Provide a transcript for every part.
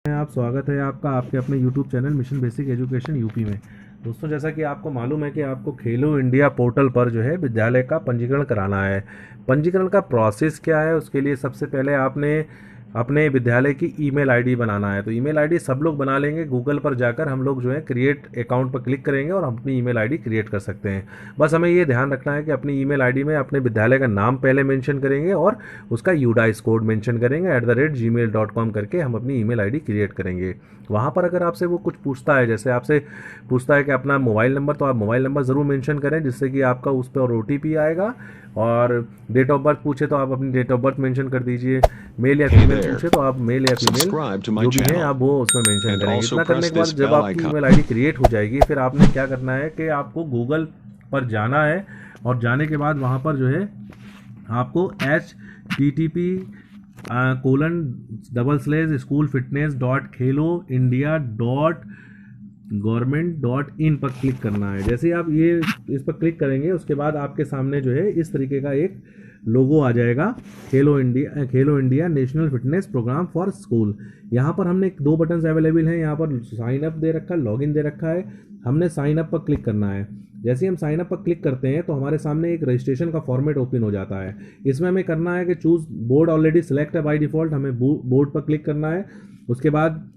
आप स्वागत है आपका आपके अपने YouTube channel mission basic education UP में। दोस्तों, जैसा कि आपको मालूम है कि आपको खेलो इंडिया पोर्टल पर जो है विद्यालय का पंजीकरण कराना है। पंजीकरण का प्रोसेस क्या है, उसके लिए सबसे पहले आपने अपने विद्यालय की ईमेल आईडी बनाना है। तो ईमेल आईडी सब लोग बना लेंगे। गूगल पर जाकर हम लोग जो है क्रिएट अकाउंट पर क्लिक करेंगे और हम अपनी ईमेल आईडी क्रिएट कर सकते हैं। बस हमें ये ध्यान रखना है कि अपनी ईमेल आईडी में अपने विद्यालय का नाम पहले मेंशन करेंगे और उसका यूडाइस कोड मेंशन करेंगे @gmail.com करके हम अपनी ईमेल आईडी क्रिएट करेंगे। वहाँ पर अगर आपसे वो कुछ पूछता है, जैसे आपसे पूछता है कि अपना मोबाइल नंबर, तो आप मोबाइल नंबर ज़रूर मेंशन करें जिससे कि आपका उस पर ओटीपी आएगा। और डेट ऑफ बर्थ पूछे तो आप अपनी डेट ऑफ बर्थ मेंशन कर दीजिए। मेल या Hey फीमेल there. पूछे तो आप मेल या फीमेल Subscribe to my जो भी हैं channel आप वो उसमें मेंशन and करेंगे। also इतना करने press के बाद this जब bell आपकी icon. ईमेल आईडी क्रिएट हो जाएगी, फिर आपने क्या करना है कि आपको गूगल पर जाना है और जाने के बाद वहाँ पर जो है आपको http://schoolfitness.khelo.india.government.in पर क्लिक करना है। जैसे ही आप ये इस पर क्लिक करेंगे, उसके बाद आपके सामने जो है इस तरीके का एक लोगो आ जाएगा, Khelo India national fitness program for school. यहाँ पर हमने दो बटन्स अवेलेबल हैं। यहाँ पर साइन अप दे रखा है, लॉगिन दे रखा है। हमने साइन अप पर क्लिक करना है। जैसे ही हम साइन अप पर क्लिक करते हैं तो हमारे सामने एक रजिस्ट्रेशन का फॉर्मेट ओपन हो जाता है। इसमें हमें करना है कि चूज बोर्ड ऑलरेडी सिलेक्ट है बाय डिफॉल्ट, हमें बोर्ड पर क्लिक करना है। उसके बाद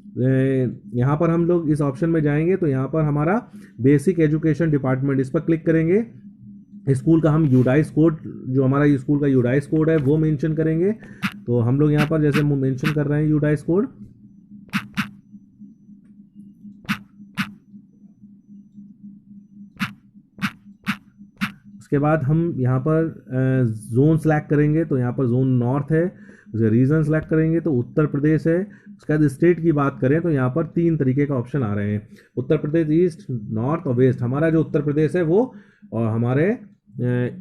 यहाँ पर हम लोग इस ऑप्शन में जाएंगे तो यहाँ पर हमारा बेसिक एजुकेशन डिपार्टमेंट, इस पर क्लिक करेंगे। स्कूल का हम यूडाइस कोड, जो हमारा स्कूल का यूडाइस कोड है वो मेंशन करेंगे। तो हम लोग यहाँ पर जैसे मेंशन कर रहे हैं यूडाइस कोड। उसके बाद हम यहाँ पर जोन सेलेक्ट करेंगे, तो यहाँ पर जोन नॉर्थ है। उसे रीजन सेलेक्ट करेंगे तो उत्तर प्रदेश है। उसके बाद स्टेट की बात करें तो यहाँ पर 3 तरीके का ऑप्शन आ रहे हैं, उत्तर प्रदेश ईस्ट, नॉर्थ और वेस्ट। हमारा जो उत्तर प्रदेश है वो और हमारे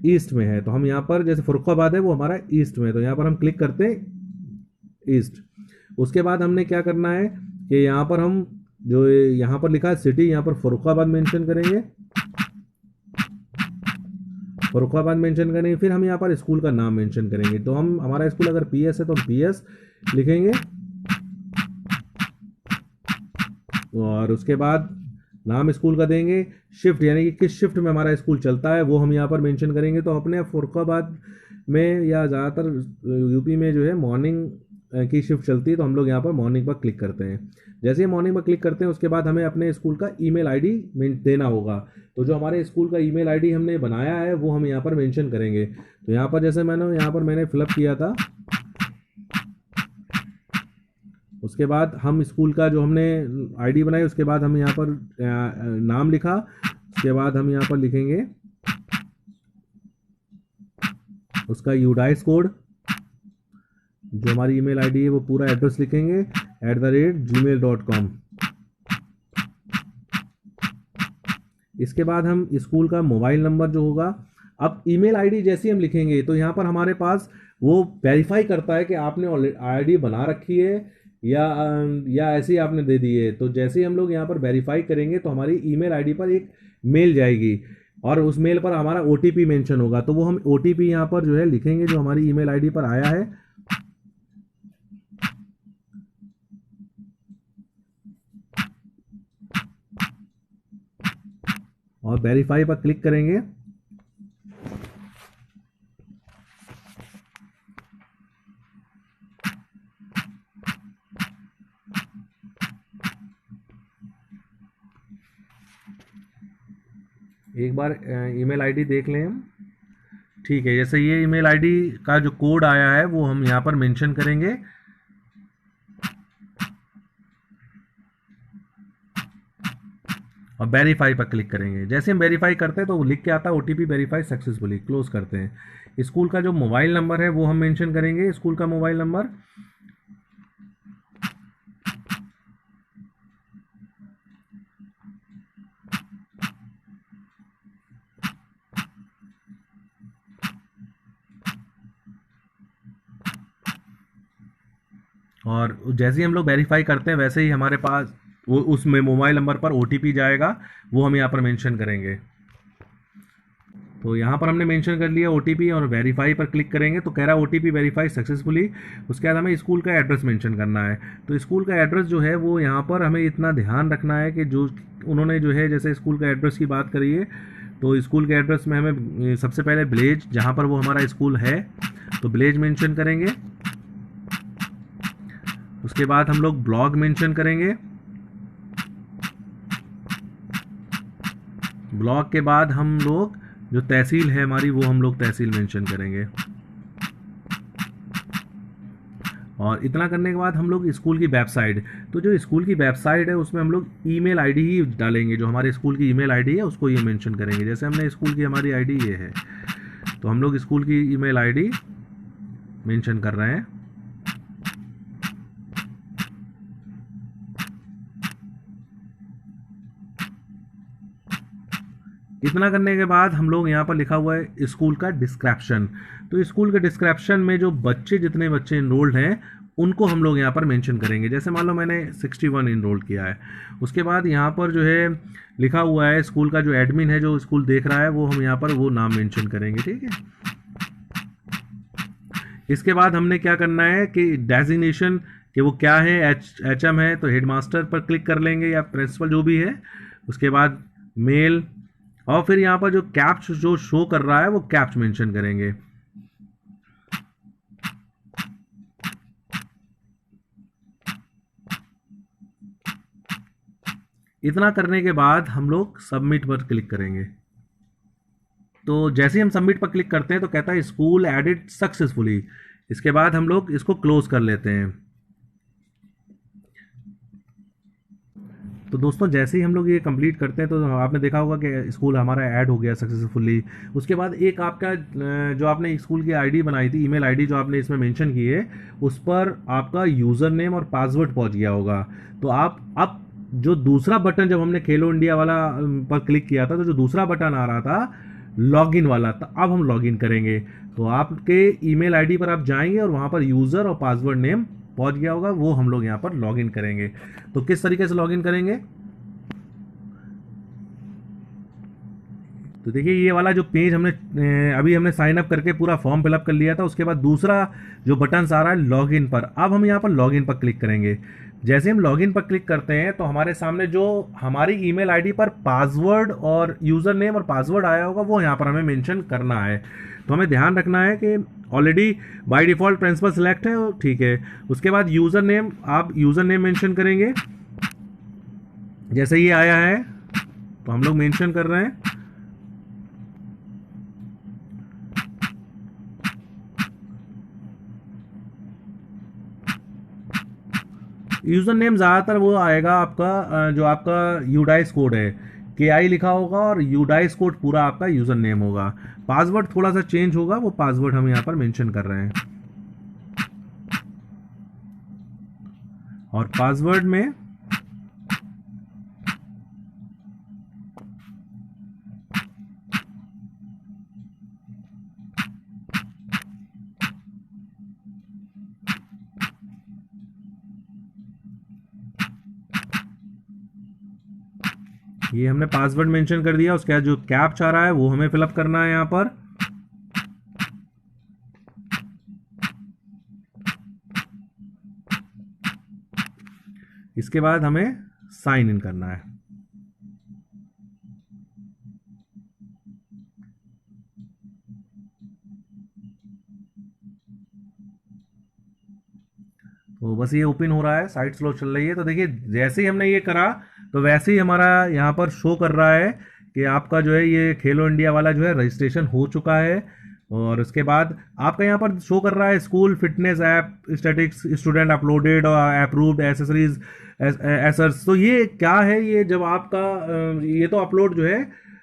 ईस्ट में है। तो हम यहाँ पर जैसे फर्रुखाबाद है वो हमारा ईस्ट में है, तो यहाँ पर हम क्लिक करते हैं ईस्ट। उसके बाद हमने क्या करना है कि यहाँ पर हम जो यहाँ पर लिखा है सिटी, यहाँ पर फर्रुखाबाद मेंशन करेंगे, फर्रुखाबाद मेंशन करेंगे। फिर हम यहाँ पर स्कूल का नाम मेंशन करेंगे। तो हम हमारा स्कूल अगर पीएस है तो हम पीएस लिखेंगे और उसके बाद नाम स्कूल का देंगे। शिफ्ट यानी कि किस शिफ्ट में हमारा स्कूल चलता है वो हम यहाँ पर मेंशन करेंगे। तो अपने फर्रुखाबाद में या ज़्यादातर यूपी में जो है मॉर्निंग की शिफ्ट चलती है, तो हम लोग यहाँ पर मॉर्निंग पर क्लिक करते हैं। जैसे ही मॉर्निंग पर क्लिक करते हैं उसके बाद हमें अपने स्कूल का ईमेल आईडी देना होगा। तो जो हमारे स्कूल का ईमेल आईडी हमने बनाया है वो हम यहाँ पर मेंशन करेंगे। तो यहाँ पर जैसे मैंने फिलअप किया था, उसके बाद हम स्कूल का जो हमने आईडी बनाई, उसके बाद हम यहाँ पर नाम लिखा। उसके बाद हम यहाँ पर लिखेंगे उसका यूडाइस कोड, जो हमारी ईमेल आईडी है वो पूरा एड्रेस लिखेंगे @gmail.com। इसके बाद हम स्कूल का मोबाइल नंबर जो होगा, अब ईमेल आईडी जैसी हम लिखेंगे तो यहाँ पर हमारे पास वो वेरीफाई करता है कि आपने आईडी बना रखी है या ऐसे ही आपने दे दी है। तो जैसे ही हम लोग यहाँ पर वेरीफाई करेंगे तो हमारी ईमेल आईडी पर एक मेल जाएगी और उस मेल पर हमारा ओटीपी मेंशन होगा। तो वो हम ओटीपी यहाँ पर जो है लिखेंगे जो हमारी ईमेल आईडी पर आया है। और वेरीफाई पर क्लिक करेंगे। एक बार ईमेल आईडी देख लें हम। ठीक है, जैसे ये ईमेल आईडी का जो कोड आया है वो हम यहाँ पर मेंशन करेंगे और वेरीफाई पर क्लिक करेंगे। जैसे हम वेरीफाई करते हैं तो वो लिख के आता है ओटीपी वेरीफाई सक्सेसफुली। क्लोज करते हैं। स्कूल का जो मोबाइल नंबर है वो हम मेंशन करेंगे, स्कूल का मोबाइल नंबर। और जैसे ही हम लोग वेरीफाई करते हैं वैसे ही हमारे पास वो उसमें मोबाइल नंबर पर ओटीपी जाएगा, वो हम यहाँ पर मेंशन करेंगे। तो यहाँ पर हमने मेंशन कर लिया ओटीपी और वेरीफाई पर क्लिक करेंगे तो कह रहा है ओटीपी वेरीफाई सक्सेसफुली। उसके बाद हमें स्कूल का एड्रेस मेंशन करना है। तो स्कूल का एड्रेस जो है वो यहाँ पर हमें इतना ध्यान रखना है कि जो उन्होंने जो है जैसे स्कूल का एड्रेस की बात करी है तो स्कूल के एड्रेस में हमें सबसे पहले विलेज जहाँ पर वो हमारा स्कूल है तो विलेज मेंशन करेंगे। उसके बाद हम लोग ब्लॉक मेंशन करेंगे। ब्लॉक के बाद हम लोग जो तहसील है हमारी वो हम लोग तहसील मेंशन करेंगे। और इतना करने के बाद हम लोग स्कूल की वेबसाइट, तो जो स्कूल की वेबसाइट है उसमें हम लोग ईमेल आईडी ही डालेंगे, जो हमारे स्कूल की ईमेल आईडी है उसको ये मेंशन करेंगे। जैसे हमने स्कूल की हमारी आईडी ये है तो हम लोग स्कूल की ईमेल आईडी मेंशन कर रहे हैं। इतना करने के बाद हम लोग यहाँ पर लिखा हुआ है स्कूल का डिस्क्रिप्शन। तो स्कूल के डिस्क्रिप्शन में जो जितने बच्चे इनरोल्ड हैं उनको हम लोग यहाँ पर मेंशन करेंगे। जैसे मान लो मैंने 61 इनरोल किया है। उसके बाद यहाँ पर जो है लिखा हुआ है स्कूल का जो एडमिन है जो स्कूल देख रहा है वो हम यहाँ पर वो नाम मेंशन करेंगे, ठीक है। इसके बाद हमने क्या करना है कि डेजिग्नेशन कि वो क्या है, HM है तो हेडमास्टर पर क्लिक कर लेंगे या प्रिंसिपल जो भी है। उसके बाद मेल और फिर यहाँ पर जो कैप्च जो शो कर रहा है वो कैप्च मेंशन करेंगे। इतना करने के बाद हम लोग सबमिट पर क्लिक करेंगे। तो जैसे ही हम सबमिट पर क्लिक करते हैं तो कहता है स्कूल एडिड सक्सेसफुली। इसके बाद हम लोग इसको क्लोज कर लेते हैं। तो दोस्तों जैसे ही हम लोग ये कंप्लीट करते हैं तो आपने देखा होगा कि स्कूल हमारा ऐड हो गया सक्सेसफुली। उसके बाद एक आपका जो आपने स्कूल की आईडी बनाई थी, ईमेल आईडी जो आपने इसमें मेंशन की है, उस पर आपका यूज़र नेम और पासवर्ड पहुंच गया होगा। तो आप अब जो दूसरा बटन जब हमने खेलो इंडिया वाला पर क्लिक किया था तो जो दूसरा बटन आ रहा था लॉगिन वाला, तो अब हम लॉगिन करेंगे। तो आपके ईमेल आईडी पर आप जाएंगे और वहाँ पर यूज़र और पासवर्ड नेम पहुंच गया होगा, वो हम लोग यहाँ पर लॉगिन करेंगे। तो किस तरीके से लॉगिन करेंगे, तो देखिए ये वाला जो पेज हमने अभी हमने साइन अप करके पूरा फॉर्म फिलअप कर लिया था। उसके बाद दूसरा जो बटन आ रहा है लॉगिन पर, अब हम यहाँ पर लॉगिन पर क्लिक करेंगे। जैसे हम लॉगिन पर क्लिक करते हैं तो हमारे सामने जो हमारी ईमेल आईडी पर पासवर्ड और यूज़र नेम और पासवर्ड आया होगा वो यहाँ पर हमें मेंशन करना है। तो हमें ध्यान रखना है कि already by default principal select है, ठीक है। उसके बाद यूज़र नेम, आप यूज़र नेम मेंशन करेंगे। जैसे ये आया है तो हम लोग मेंशन कर रहे हैं। यूज़र नेम ज़्यादातर वो आएगा आपका जो आपका यूडाइस कोड है, KI लिखा होगा और यूडाइस कोड पूरा आपका यूज़र नेम होगा। पासवर्ड थोड़ा सा चेंज होगा, वो पासवर्ड हम यहाँ पर मेंशन कर रहे हैं। और पासवर्ड में ये हमने पासवर्ड मेंशन कर दिया। उसके बाद जो कैप्च आ रहा है वो हमें फिलअप करना है यहाँ पर। इसके बाद हमें साइन इन करना है। तो बस ये ओपन हो रहा है, साइट स्लो चल रही है। तो देखिए जैसे ही हमने ये करा तो वैसे ही हमारा यहाँ पर शो कर रहा है कि आपका जो है ये खेलो इंडिया वाला जो है रजिस्ट्रेशन हो चुका है। और उसके बाद आपका यहाँ पर शो कर रहा है school fitness app statics student uploaded और अप्रूव्ड एसेसरीज एसर्स। तो ये क्या है, ये जब आपका ये तो अपलोड जो है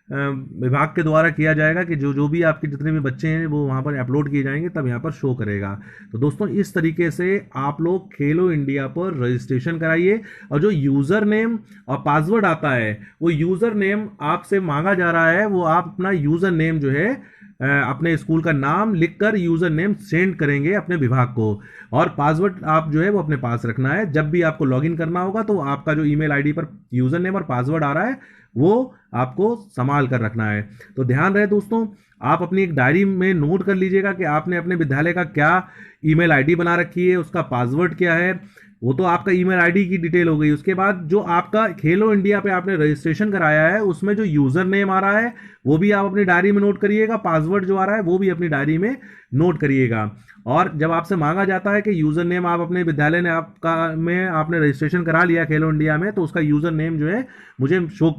विभाग के द्वारा किया जाएगा कि जो भी आपके जितने भी बच्चे हैं वो वहाँ पर अपलोड किए जाएंगे, तब यहाँ पर शो करेगा। तो दोस्तों इस तरीके से आप लोग खेलो इंडिया पर रजिस्ट्रेशन कराइए। और जो यूज़र नेम और पासवर्ड आता है वो यूज़र नेम आपसे मांगा जा रहा है, वो आप अपना यूज़र नेम जो है अपने स्कूल का नाम लिखकर यूजर नेम सेंड करेंगे अपने विभाग को, और पासवर्ड आप जो है वो अपने पास रखना है। जब भी आपको लॉगिन करना होगा तो आपका जो ईमेल आईडी पर यूजर नेम और पासवर्ड आ रहा है वो आपको संभाल कर रखना है। तो ध्यान रहे दोस्तों, आप अपनी एक डायरी में नोट कर लीजिएगा कि आपने अपने विद्यालय का क्या ईमेल आईडी बना रखी है, उसका पासवर्ड क्या है। वो तो आपका ईमेल आईडी की डिटेल हो गई। उसके बाद जो आपका खेलो इंडिया पे आपने रजिस्ट्रेशन कराया है उसमें जो यूजर नेम आ रहा है वो भी आप अपनी डायरी में नोट करिएगा, पासवर्ड जो आ रहा है वो भी अपनी डायरी में नोट करिएगा। और जब आपसे मांगा जाता है कि यूजर नेम, आप अपने विद्यालय ने आपका में आपने रजिस्ट्रेशन करा लिया खेलो इंडिया में, तो उसका यूजर नेम जो है मुझे शो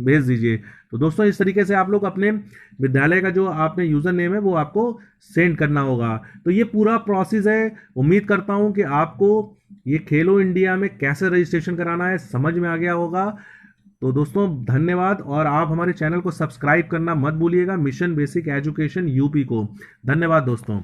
भेज दीजिए। तो दोस्तों इस तरीके से आप लोग अपने विद्यालय का जो आपने यूजर नेम है वो आपको सेंड करना होगा। तो ये पूरा प्रोसेस है। उम्मीद करता हूं कि आपको ये खेलो इंडिया में कैसे रजिस्ट्रेशन कराना है समझ में आ गया होगा। तो दोस्तों धन्यवाद, और आप हमारे चैनल को सब्सक्राइब करना मत भूलिएगा, मिशन बेसिक एजुकेशन यूपी को। धन्यवाद दोस्तों।